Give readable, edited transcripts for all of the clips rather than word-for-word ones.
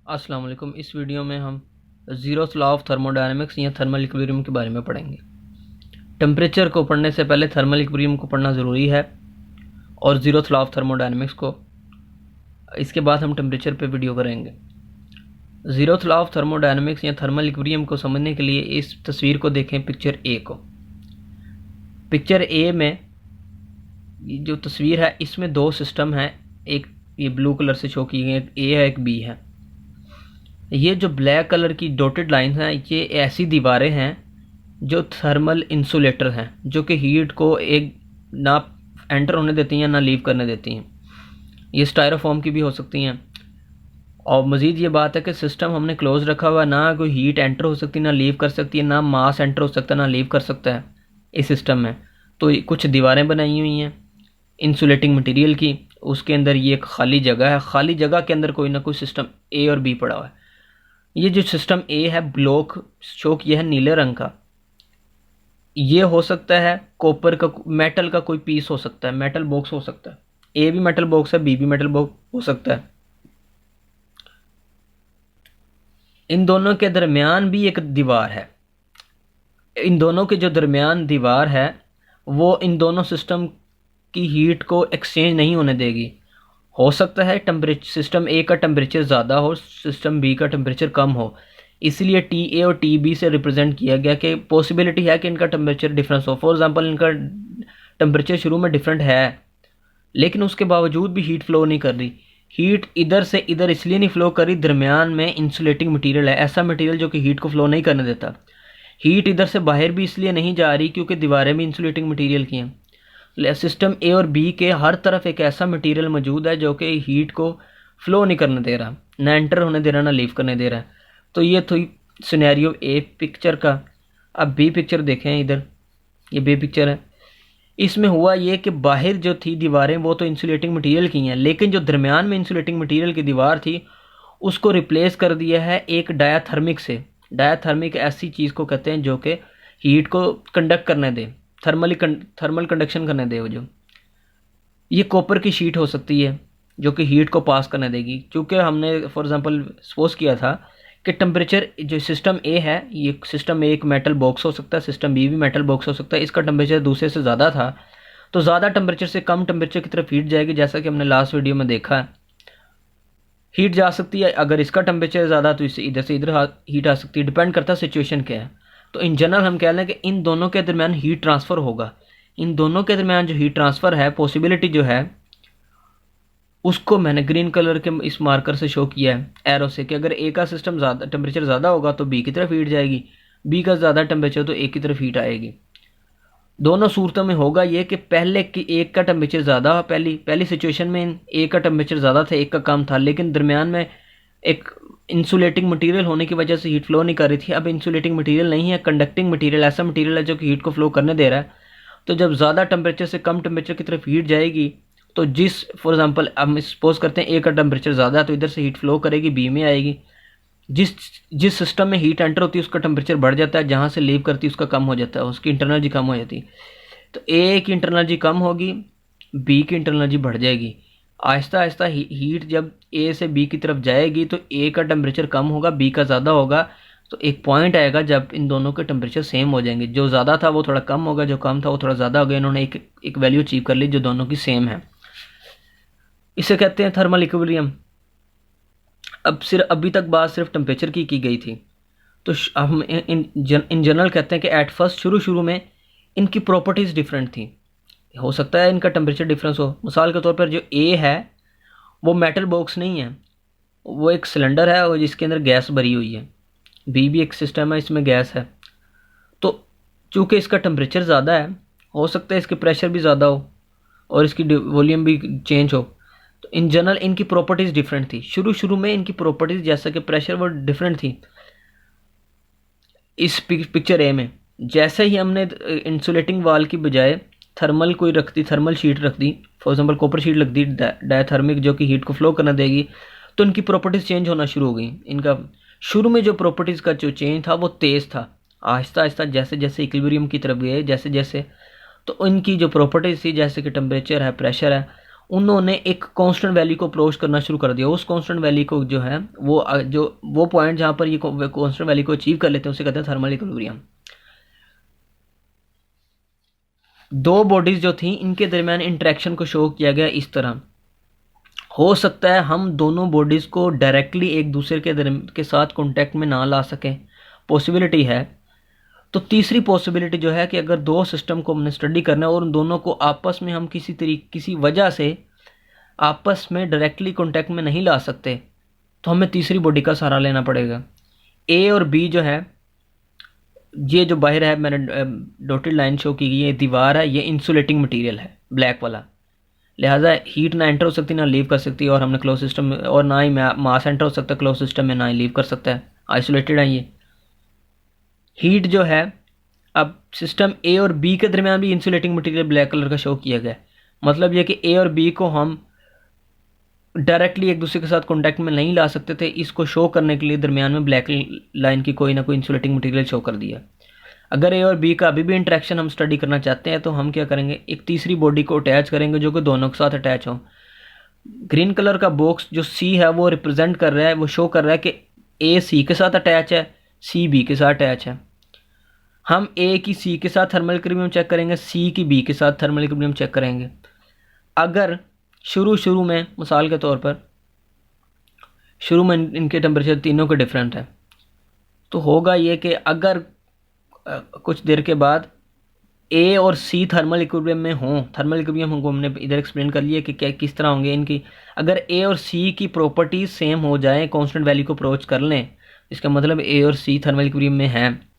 अस्सलाम वालेकुम। इस वीडियो में हम ज़ीरोथ लॉ ऑफ थर्मोडायनेमिक्स या थर्मल इक्विलिब्रियम के बारे में पढ़ेंगे। टेम्परेचर को पढ़ने से पहले थर्मल इक्विलिब्रियम को पढ़ना ज़रूरी है और ज़ीरोथ लॉ ऑफ थर्मोडायनेमिक्स को। इसके बाद हम टेम्परेचर पे वीडियो करेंगे। ज़ीरोथ लॉ ऑफ थर्मोडायनेमिक्स या थर्मल इक्विलिब्रियम को समझने के लिए इस तस्वीर को देखें, पिक्चर ए को। पिक्चर ए में जो तस्वीर है इसमें दो सिस्टम हैं, एक ये ब्लू कलर से शो की गई, एक ए है एक बी है। ये जो ब्लैक कलर की डॉटेड लाइंस हैं ये ऐसी दीवारें हैं जो थर्मल इंसुलेटर हैं, जो कि हीट को एक ना एंटर होने देती हैं ना लीव करने देती हैं। ये स्टायरोफॉर्म की भी हो सकती हैं। और मज़ीद ये बात है कि सिस्टम हमने क्लोज रखा हुआ, ना कोई हीट एंटर हो सकती ना लीव कर सकती है, ना मास एंटर हो सकता ना लीव कर सकता है इस सिस्टम में। तो कुछ दीवारें बनाई हुई हैं इंसुलेटिंग मटेरियल की, उसके अंदर ये एक खाली जगह है, खाली जगह के अंदर कोई ना कोई सिस्टम ए और बी पड़ा हुआ है। ये जो सिस्टम ए है ब्लॉक चौक, ये है नीले रंग का। ये हो सकता है कॉपर का, मेटल का कोई पीस हो सकता है, मेटल बॉक्स हो सकता है। ए भी मेटल बॉक्स है, बी भी मेटल बॉक्स हो सकता है। इन दोनों के दरमियान भी एक दीवार है। इन दोनों के जो दरमियान दीवार है वो इन दोनों सिस्टम की हीट को एक्सचेंज नहीं होने देगी। हो सकता है टेम्परेचर सिस्टम ए का टेम्परेचर ज़्यादा हो, सिस्टम बी का टेम्परेचर कम हो, इसलिए टी ए और टी बी से रिप्रेजेंट किया गया कि पॉसिबिलिटी है कि इनका टेम्परेचर डिफरेंस हो। फॉर एग्जांपल इनका टेम्परेचर शुरू में डिफरेंट है लेकिन उसके बावजूद भी हीट फ्लो नहीं कर रही। हीट इधर से इधर इसलिए नहीं फ्लो कर रही, दरमियान में इंसुलेटिंग मटेरियल है, ऐसा मटेरियल जो कि हीट को फ्लो नहीं करने देता। हीट इधर से बाहर भी इसलिए नहीं जा रही क्योंकि दीवारें भी इंसुलेटिंग मटेरियल की हैं। सिस्टम ए और बी के हर तरफ एक ऐसा मटेरियल मौजूद है जो कि हीट को फ्लो नहीं करने दे रहा, ना एंटर होने दे रहा ना लीव करने दे रहा है। तो ये थी सिनेरियो ए पिक्चर का। अब बी पिक्चर देखें, इधर ये बी पिक्चर है। इसमें हुआ ये कि बाहर जो थी दीवारें वो तो इंसुलेटिंग मटेरियल की हैं, लेकिन जो दरमियान में इंसुलेटिंग मटेरियल की दीवार थी उसको रिप्लेस कर दिया है एक डायाथर्मिक से। डायाथर्मिक ऐसी चीज़ को कहते हैं जो कि हीट को कंडक्ट करने दे, थर्मल कंडक्शन करने दे। वो जो ये कॉपर की शीट हो सकती है जो कि हीट को पास करने देगी। क्योंकि हमने फॉर एग्जांपल सपोज किया था कि टेम्परेचर जो सिस्टम ए है, ये सिस्टम ए एक मेटल बॉक्स हो सकता है, सिस्टम बी भी मेटल बॉक्स हो सकता है। इसका टेम्परेचर दूसरे से ज़्यादा था तो ज़्यादा टेम्परेचर से कम टेम्परेचर की तरफ हीट जाएगी, जैसा कि हमने लास्ट वीडियो में देखा है। हीट जा सकती है, अगर इसका टेम्परेचर ज़्यादा तो इससे इधर हीट आ सकती है, डिपेंड करता है सिचुएशन क्या है। तो इन जनरल हम कह लें कि इन दोनों के दरमियान हीट ट्रांसफ़र होगा। इन दोनों के दरमियान जो हीट ट्रांसफ़र है, पॉसिबिलिटी जो है उसको मैंने ग्रीन कलर के इस मार्कर से शो किया है एरो से, कि अगर ए का सिस्टम ज़्यादा टेम्परेचर ज़्यादा होगा तो बी की तरफ हीट जाएगी, बी का ज़्यादा टेम्परेचर तो ए की तरफ हीट आएगी। दोनों सूरतों में होगा ये कि पहले की एक का टेम्परेचर ज़्यादा, पहली सिचुएशन में ए का टेम्परेचर ज़्यादा था, एक का कम था, लेकिन दरमियान में एक इंसुलेटिंग मटेरियल होने की वजह से हीट फ्लो नहीं कर रही थी। अब इंसुलेटिंग मटेरियल नहीं है, कंडक्टिंग मटेरियल, ऐसा मटेरियल है जो कि हीट को फ्लो करने दे रहा है। तो जब ज़्यादा टेम्परेचर से कम टेम्परेचर की तरफ हीट जाएगी तो जिस फॉर एग्जांपल हम सपोज करते हैं ए का टेम्परेचर ज़्यादा है तो इधर से हीट फ्लो करेगी, बी में आएगी। जिस जिस सिस्टम में हीट एंटर होती है उसका टेम्परेचर बढ़ जाता है, जहाँ से लीव करती है उसका कम हो जाता है, उसकी इंटरनल एनर्जी कम हो जाती है। तो ए की इंटरनल एनर्जी कम होगी, बी की इंटरनल एनर्जी बढ़ जाएगी। आहिस्ता आहिस्ता हीट जब ए से बी की तरफ जाएगी तो ए का टेम्परेचर कम होगा, बी का ज़्यादा होगा। तो एक पॉइंट आएगा जब इन दोनों के टेम्परेचर सेम हो जाएंगे, जो ज़्यादा था वो थोड़ा कम होगा, जो कम था वो थोड़ा ज़्यादा हो गया। इन्होंने एक वैल्यू अचीव कर ली जो दोनों की सेम है। इसे कहते हैं थर्मल इक्विलिब्रियम। अब सिर्फ अभी तक बात सिर्फ टेम्परेचर की गई थी, तो हम इन जनरल कहते हैं कि एट फर्स्ट शुरू में इनकी प्रॉपर्टीज़ डिफरेंट थी। हो सकता है इनका टेम्परेचर डिफरेंस हो। मिसाल के तौर पर जो ए है वो मेटल बॉक्स नहीं है, वो एक सिलेंडर है और जिसके अंदर गैस भरी हुई है। बी भी एक सिस्टम है, इसमें गैस है। तो चूँकि इसका टेम्परेचर ज़्यादा है, हो सकता है इसके प्रेशर भी ज़्यादा हो और इसकी वॉल्यूम भी चेंज हो। तो इन जनरल इनकी प्रॉपर्टीज़ डिफरेंट थी। शुरू में इनकी प्रॉपर्टीज़ जैसा कि प्रेशर वो डिफरेंट थी। इस पिक्चर ए में जैसे ही हमने इंसुलेटिंग वाल की बजाय थर्मल शीट रख दी, फॉर एग्जांपल कॉपर शीट रख दी डायथर्मिक, जो कि हीट को फ्लो करना देगी, तो इनकी प्रॉपर्टीज़ चेंज होना शुरू हो गई। इनका शुरू में जो प्रॉपर्टीज़ का जो चेंज था वो तेज़ था। आहिस्ता आहिस्ता जैसे जैसे इक्विलिब्रियम की तरफ गए, जैसे जैसे तो इनकी जो प्रॉपर्टीज़ थी, जैसे कि टेम्परेचर है, प्रेशर है, उन्होंने एक कांस्टेंट वैल्यू को अप्रोच करना शुरू कर दिया। उस कांस्टेंट वैल्यू को जो है वो पॉइंट जहाँ पर ये कांस्टेंट वैल्यू को अचीव कर लेते हैं उसे कहते हैं थर्मल इक्विलिब्रियम। दो बॉडीज जो थी इनके दरमियान इंटरेक्शन को शो किया गया इस तरह। हो सकता है हम दोनों बॉडीज़ को डायरेक्टली एक दूसरे के साथ कॉन्टैक्ट में ना ला सकें, पॉसिबिलिटी है। तो तीसरी पॉसिबिलिटी जो है कि अगर दो सिस्टम को हमने स्टडी करना है और उन दोनों को आपस में हम किसी वजह से आपस में डायरेक्टली कॉन्टैक्ट में नहीं ला सकते, तो हमें तीसरी बॉडी का सहारा लेना पड़ेगा। ए और बी जो है, ये जो बाहर है मैंने डॉटेड लाइन शो की गई है, दीवार है, ये इंसुलेटिंग मटेरियल है ब्लैक वाला, लिहाजा हीट ना एंटर हो सकती ना लीव कर सकती, और हमने क्लोज सिस्टम में, और ना ही मास एंटर हो सकता क्लोज सिस्टम में, ना ही लीव कर सकता है, आइसोलेटेड है ये। हीट जो है, अब सिस्टम ए और बी के दरमियान भी इंसुलेटिंग मटेरियल ब्लैक कलर का शो किया गया। मतलब ये कि ए और बी को हम डायरेक्टली एक दूसरे के साथ कॉन्टैक्ट में नहीं ला सकते थे, इसको शो करने के लिए दरमियान में ब्लैक लाइन की कोई ना कोई इंसुलेटिंग मटेरियल शो कर दिया। अगर ए और बी का अभी भी इंटरेक्शन हम स्टडी करना चाहते हैं तो हम क्या करेंगे, एक तीसरी बॉडी को अटैच करेंगे जो कि दोनों के साथ अटैच हो। ग्रीन कलर का बॉक्स जो सी है वो रिप्रेजेंट कर रहा है, वो शो कर रहा है कि ए सी के साथ अटैच है, सी बी के साथ अटैच है। हम ए की सी के साथ थर्मल इक्विलिब्रियम चेक करेंगे, सी की बी के साथ थर्मल इक्विलिब्रियम चेक करेंगे। अगर शुरू में मिसाल के तौर पर शुरू में इनके टेम्परेचर तीनों के डिफरेंट है, तो होगा ये कि अगर कुछ देर के बाद ए और सी थर्मल इक्विलिब्रियम में हों, थर्मल इक्विलिब्रियम हमको हमने इधर एक्सप्लेन कर लिया कि क्या किस तरह होंगे इनकी। अगर ए और सी की प्रॉपर्टीज सेम हो जाएं, कांस्टेंट वैल्यू को अप्रोच कर लें, इसका मतलब ए और सी थर्मल इक्विलिब्रियम में हैं,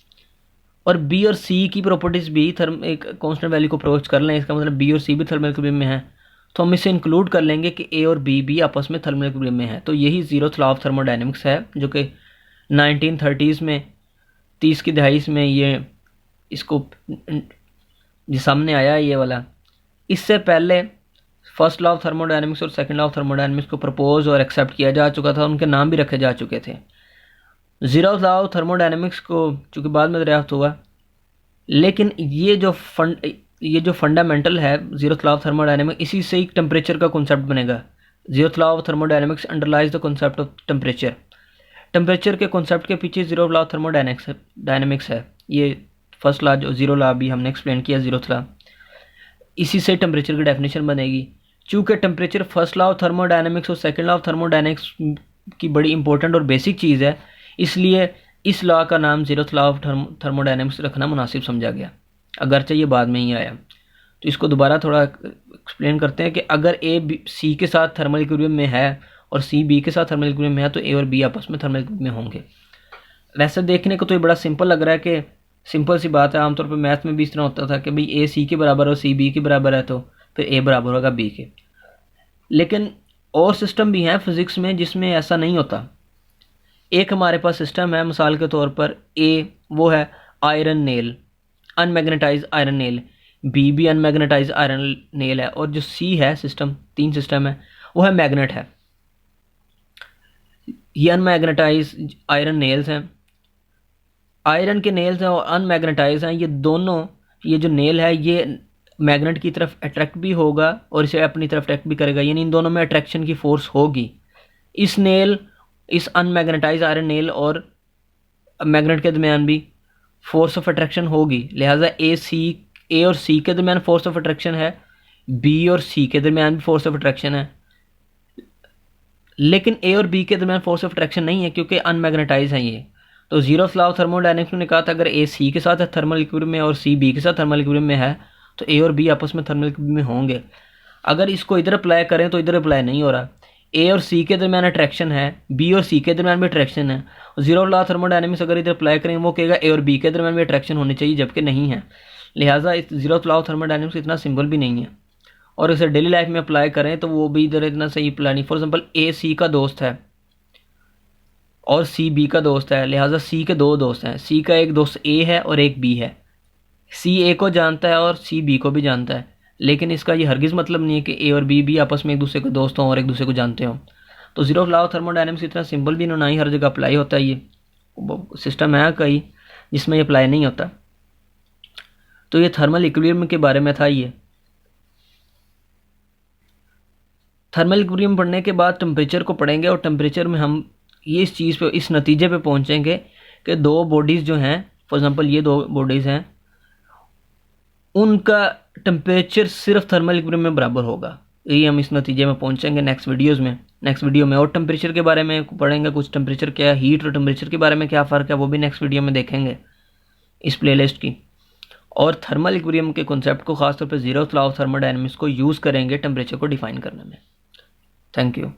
और बी और सी की प्रॉपर्टीज भी एक कांस्टेंट वैल्यू को अप्रोच कर लें, इसका मतलब बी और सी भी थर्मल इक्विलिब्रियम में हैं, तो हम इसे इंक्लूड कर लेंगे कि ए और बी भी आपस में थर्मल इक्विलिब्रियम में है। तो यही ज़ीरोथ लॉ ऑफ थर्मोडायनेमिक्स है, जो कि 1930s में, 30 की दहाई में ये इसको जो सामने आया ये वाला। इससे पहले फर्स्ट लॉ ऑफ थर्मोडायनेमिक्स और सेकंड लॉ ऑफ थर्मोडायनेमिक्स को प्रपोज और एक्सेप्ट किया जा चुका था, उनके नाम भी रखे जा चुके थे। ज़ीरोथ लॉ ऑफ थर्मोडायनेमिक्स को चूँकि बाद में दरियाफ्त हुआ, लेकिन ये जो फंडामेंटल है ज़ीरोथ लॉ ऑफ थर्मोडायनेमिक्स, इसी से ही टेम्परेचर का कॉन्सेप्ट बनेगा। Zeroth law of thermodynamics underlies the concept of temperature. Temperature के कॉन्सेप्ट के पीछे ज़ीरोथ लॉ ऑफ थर्मोडायनेमिक्स है। ये फर्स्ट लॉ जो ज़ीरो लॉ भी हमने एक्सप्लेन किया, ज़ीरोथ लॉ, इसी से टेम्परेचर की डेफिनेशन बनेगी। चूँकि temperature first law of thermodynamics और सेकंड लॉ ऑफ थर्मोडायनेमिक्स की बड़ी इंपॉर्टेंट और बेसिक चीज़ है, इसलिए इस लॉ का नाम ज़ीरोथ लॉ ऑफ थर्मोडायनेमिक्स रखना मुनासिब समझा गया, अगरचे ये बाद में ही आया। तो इसको दोबारा थोड़ा एक्सप्लेन करते हैं कि अगर ए सी के साथ थर्मल इक्विलिब्रियम में है और सी बी के साथ थर्मल इक्विलिब्रियम में है, तो ए और बी आपस में थर्मल इक्विलिब्रियम में होंगे। वैसे देखने को तो ये बड़ा सिंपल लग रहा है कि सिंपल सी बात है, आमतौर पर मैथ में भी इस तरह होता था कि भाई ए सी के बराबर और सी बी के बराबर है तो फिर ए बराबर होगा बी के। लेकिन और सिस्टम भी हैं फिज़िक्स में जिसमें ऐसा नहीं होता। एक हमारे पास सिस्टम है, मिसाल के तौर पर ए वो है iron nail, unmagnetize iron nail, B भी अनमैग्नेटाइज आयरन नेल है, और जो सी है सिस्टम, तीन सिस्टम है, वो है मैग्नेट है। ये अनमैग्नेटाइज आयरन नेल्स हैं, आयरन के नेल्स हैं और अनमैग्नेटाइज हैं, ये दोनों, ये जो नेल है ये मैग्नेट की तरफ अट्रैक्ट भी होगा और इसे अपनी तरफ अट्रैक्ट भी करेगा, यानी इन दोनों में अट्रैक्शन की फोर्स होगी। इस अनमैग्नेटाइज आयरन नेल और मैग्नेट के दरमियान भी फोर्स ऑफ अट्रैक्शन होगी, लिहाजा ए और सी के दरमियान फोर्स ऑफ अट्रैक्शन है, बी और सी के दरमियान भी फोर्स ऑफ अट्रैक्शन है, लेकिन ए और बी के दरमियान फोर्स ऑफ अट्रैक्शन नहीं है क्योंकि अनमैग्नेटाइज हैं ये। तो ज़ीरोथ लॉ ऑफ थर्मोडायनेमिक्स ने कहा था अगर ए सी के साथ थर्मल इक्विलिब्रियम में और सी बी के साथ थर्मल इक्विलिब्रियम में है तो ए और बी आपस में थर्मल इक्विलिब्रियम में होंगे। अगर इसको इधर अप्लाई करें तो इधर अप्लाई नहीं हो रहा, ए और सी के दरमियान अट्रैक्शन है, बी और सी के दरमियान भी अट्रैक्शन है। ज़ीरोथ लॉ ऑफ थर्मोडायनेमिक्स अगर इधर अप्लाई करें वो कहेगा ए और बी के दरमियान भी अट्रैक्शन होनी चाहिए, जबकि नहीं है। लिहाजा इस ज़ीरोथ लॉ ऑफ थर्मोडायनेमिक्स इतना सिंपल भी नहीं है, और इसे डेली लाइफ में अप्लाई करें तो वो भी इधर इतना सही अप्लाई नहीं। फॉर एग्जाम्पल ए सी का दोस्त है और सी बी का दोस्त है, लिहाजा सी के दो दोस्त हैं, सी का एक दोस्त ए है और एक बी है, सी ए को जानता है और सी बी को भी जानता है, लेकिन इसका ये हरगिज़ मतलब नहीं है कि ए और बी भी आपस में एक दूसरे के दोस्त हों और एक दूसरे को जानते हों। तो ज़ीरोथ लॉ ऑफ थर्मोडायनेमिक्स इतना सिंपल भी ना ही हर जगह अप्लाई होता है, ये सिस्टम है कई जिसमें ये अप्लाई नहीं होता। तो ये थर्मल इक्विलिब्रियम के बारे में था ये। थर्मल इक्विलिब्रियम पढ़ने के बाद टेम्परेचर को पढ़ेंगे, और टेम्परेचर में हम ये इस चीज़ पे, इस नतीजे पे पहुंचेंगे कि दो बॉडीज़ जो हैं, फॉर एग्जांपल ये दो बॉडीज़ हैं, उनका टेम्परेचर सिर्फ थर्मल इक्विलिब्रियम में बराबर होगा। यही हम इस नतीजे में पहुंचेंगे नेक्स्ट वीडियो में। और टेम्परेचर के बारे में पढ़ेंगे, कुछ टेम्परेचर क्या है, हीट और टेम्परेचर के बारे में क्या फ़र्क है, वो भी नेक्स्ट वीडियो में देखेंगे इस प्लेलिस्ट की। और थर्मल इक्विलिब्रियम के कॉन्सेप्ट को, खासतौर पर ज़ीरोथ लॉ ऑफ थर्मोडायनामिक्स को यूज़ करेंगे टेम्परेचर को डिफाइन करने में। Thank you.